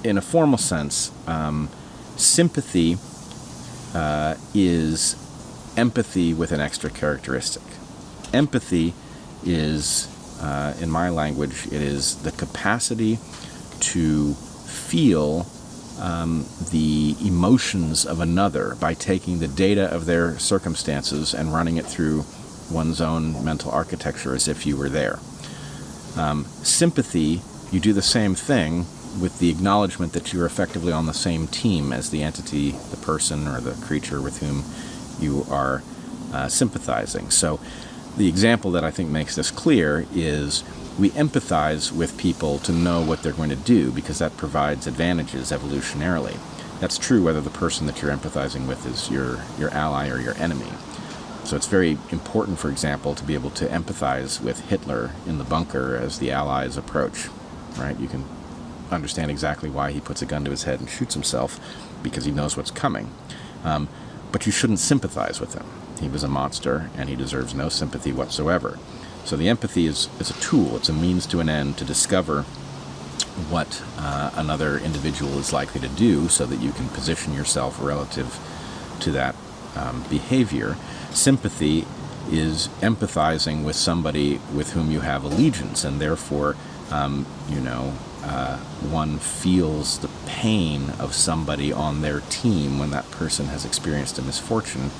in a formal sense, sympathy is empathy with an extra characteristic. Empathy is, in my language, it is the capacity to feel the emotions of another by taking the data of their circumstances and running it through one's own mental architecture as if you were there. Sympathy, you do the same thing with the acknowledgement that you're effectively on the same team as the entity, the person, or the creature with whom you are sympathizing. So the example that I think makes this clear is we empathize with people to know what they're going to do because that provides advantages evolutionarily. That's true whether the person that you're empathizing with is your ally or your enemy. So it's very important, for example, to be able to empathize with Hitler in the bunker as the Allies approach, right? You can understand exactly why he puts a gun to his head and shoots himself, because he knows what's coming. But you shouldn't sympathize with him. He was a monster, and he deserves no sympathy whatsoever. So the empathy is a tool. It's a means to an end to discover what another individual is likely to do so that you can position yourself relative to that behavior. Sympathy is empathizing with somebody with whom you have allegiance, and therefore, one feels the pain of somebody on their team when that person has experienced a misfortune.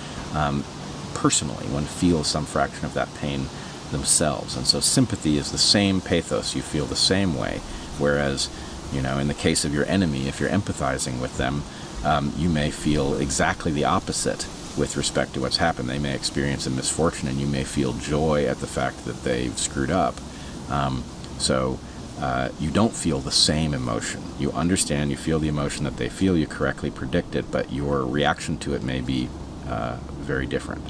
Personally, one feels some fraction of that pain themselves. And so sympathy is the same pathos. You feel the same way. Whereas, in the case of your enemy, if you're empathizing with them, you may feel exactly the opposite with respect to what's happened. They may experience a misfortune, and you may feel joy at the fact that they've screwed up. So you don't feel the same emotion. You understand, you feel the emotion that they feel, you correctly predict it, but your reaction to it may be very different.